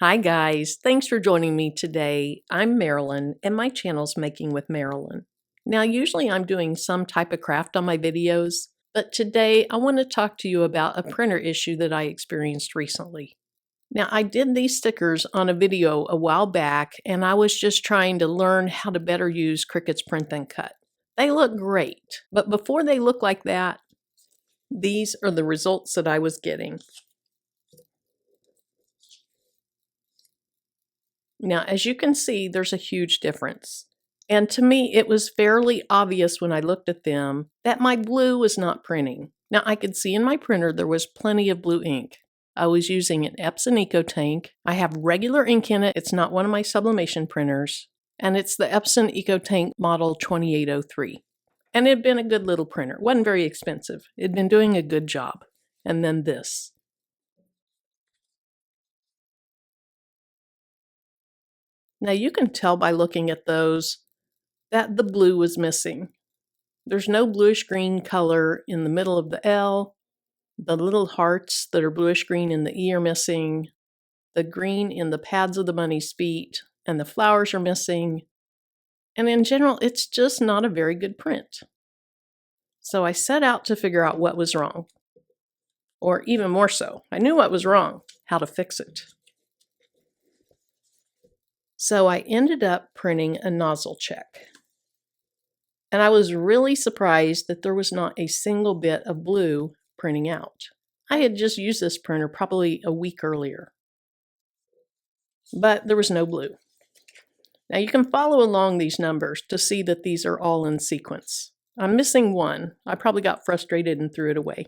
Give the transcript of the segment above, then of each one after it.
Hi guys, thanks for joining me today. I'm Marilyn and my channel's Making with Marilyn. Now usually I'm doing some type of craft on my videos, but today I want to talk to you about a printer issue that I experienced recently. Now I did these stickers on a video a while back and I was just trying to learn how to better use Cricut's Print and Cut. They look great, but before they look like that, these are the results that I was getting. Now, as you can see, there's a huge difference. And to me, it was fairly obvious when I looked at them that my blue was not printing. Now, I could see in my printer there was plenty of blue ink. I was using an Epson Ecotank. I have regular ink in it. It's not one of my sublimation printers. And it's the Epson Ecotank model 2803. And it had been a good little printer. It wasn't very expensive. It had been doing a good job. And then this. Now you can tell by looking at those that the blue was missing. There's no bluish green color in the middle of the L. The little hearts that are bluish green in the E are missing. The green in the pads of the bunny's feet and the flowers are missing. And in general, it's just not a very good print. So I set out to figure out what was wrong. Or even more so, I knew what was wrong, how to fix it. So I ended up printing a nozzle check. And I was really surprised that there was not a single bit of blue printing out. I had just used this printer probably a week earlier. But there was no blue. Now you can follow along these numbers to see that these are all in sequence. I'm missing one. I probably got frustrated and threw it away.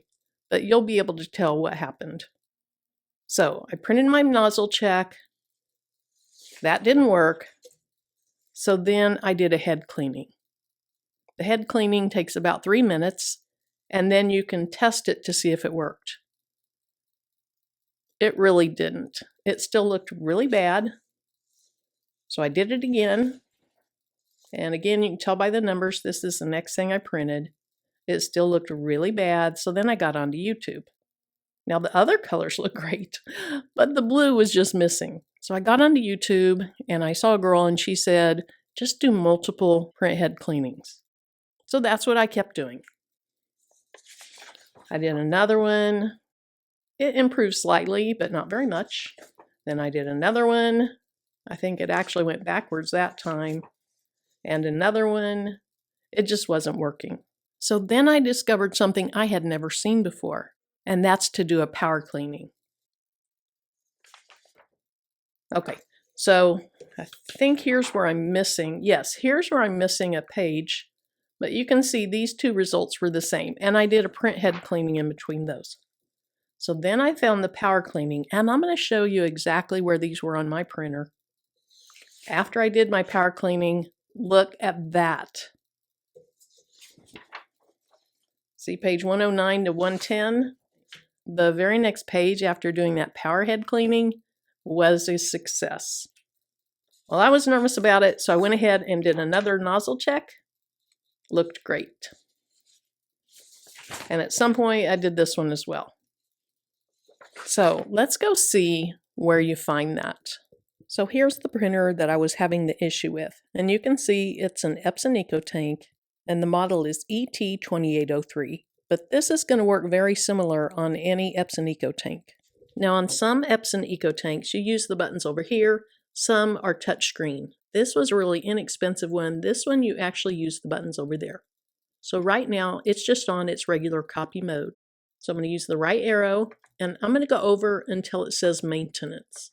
But you'll be able to tell what happened. So I printed my nozzle check. That didn't work. So then I did a head cleaning. The head cleaning takes about 3 minutes, and then you can test it to see if it worked. It really didn't. It still looked really bad. So I did it again. And again, you can tell by the numbers, this is the next thing I printed. It still looked really bad. So then I got onto YouTube. Now the other colors look great, but the blue was just missing. So I got onto YouTube and I saw a girl and she said, just do multiple print head cleanings. So that's what I kept doing. I did another one. It improved slightly, but not very much. Then I did another one. I think it actually went backwards that time. And another one. It just wasn't working. So then I discovered something I had never seen before, and that's to do a power cleaning. Okay, so I think here's where I'm missing. Yes, here's where I'm missing a page. But you can see these two results were the same, and I did a print head cleaning in between those. So then I found the power cleaning, and I'm going to show you exactly where these were on my printer. After I did my power cleaning, look at that. See page 109 to 110? The very next page after doing that power head cleaning was a success. Well, I was nervous about it, so I went ahead and did another nozzle check. Looked great. And at some point I did this one as well. So let's go see where you find that. So here's the printer that I was having the issue with. And you can see it's an Epson Ecotank and the model is ET2803. But this is going to work very similar on any Epson Ecotank. Now on some Epson Ecotanks you use the buttons over here. Some are touchscreen. This was a really inexpensive one. This one you actually use the buttons over there. So right now it's just on its regular copy mode. So I'm going to use the right arrow and I'm going to go over until it says maintenance.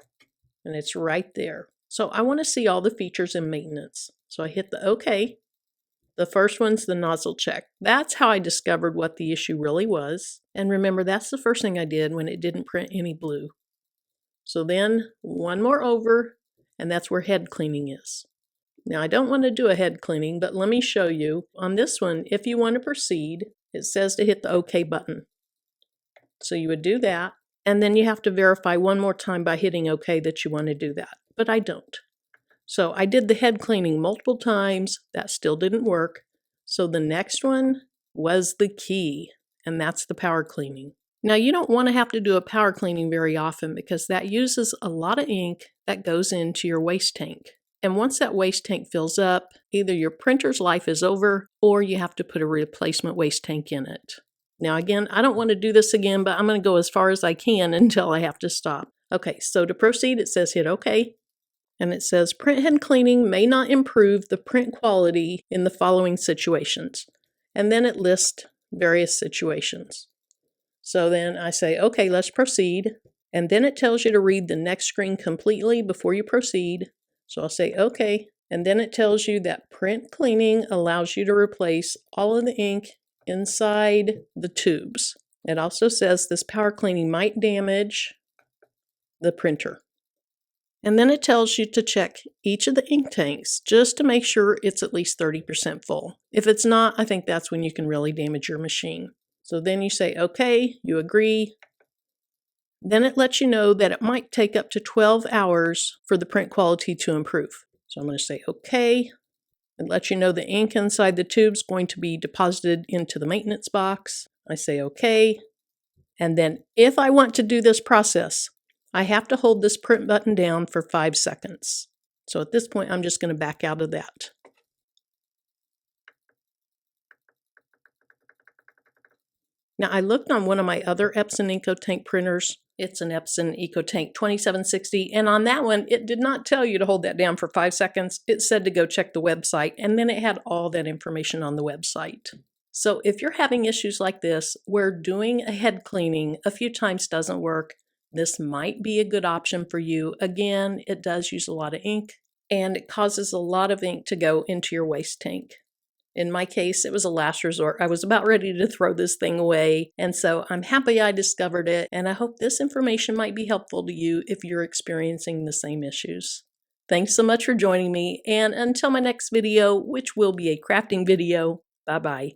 And it's right there. So I want to see all the features in maintenance. So I hit the OK. The first one's the nozzle check. That's how I discovered what the issue really was. And remember, that's the first thing I did when it didn't print any blue. So then one more over, and that's where head cleaning is. Now I don't want to do a head cleaning, but let me show you. On this one, if you want to proceed, it says to hit the OK button. So you would do that, and then you have to verify one more time by hitting OK that you want to do that, but I don't. So I did the head cleaning multiple times. That still didn't work. So the next one was the key, and that's the power cleaning. Now you don't want to have to do a power cleaning very often because that uses a lot of ink that goes into your waste tank. And once that waste tank fills up, either your printer's life is over or you have to put a replacement waste tank in it. Now again, I don't want to do this again, but I'm going to go as far as I can until I have to stop. Okay, so to proceed, it says hit OK. And it says print head cleaning may not improve the print quality in the following situations. And then it lists various situations. So then I say, okay, let's proceed. And then it tells you to read the next screen completely before you proceed. So I'll say, okay. And then it tells you that print cleaning allows you to replace all of the ink inside the tubes. It also says this power cleaning might damage the printer. And then it tells you to check each of the ink tanks just to make sure it's at least 30% full. If it's not, I think that's when you can really damage your machine. So then you say, okay, you agree. Then it lets you know that it might take up to 12 hours for the print quality to improve. So I'm going to say, okay. It lets you know the ink inside the tube is going to be deposited into the maintenance box. I say, okay. And then if I want to do this process, I have to hold this print button down for 5 seconds. So at this point, I'm just going to back out of that. Now, I looked on one of my other Epson Ecotank printers. It's an Epson Ecotank 2760, and on that one, it did not tell you to hold that down for 5 seconds. It said to go check the website, and then it had all that information on the website. So if you're having issues like this, where doing a head cleaning a few times doesn't work, this might be a good option for you. Again, it does use a lot of ink, and it causes a lot of ink to go into your waste tank. In my case, it was a last resort. I was about ready to throw this thing away, and so I'm happy I discovered it, and I hope this information might be helpful to you if you're experiencing the same issues. Thanks so much for joining me, and until my next video, which will be a crafting video, bye-bye.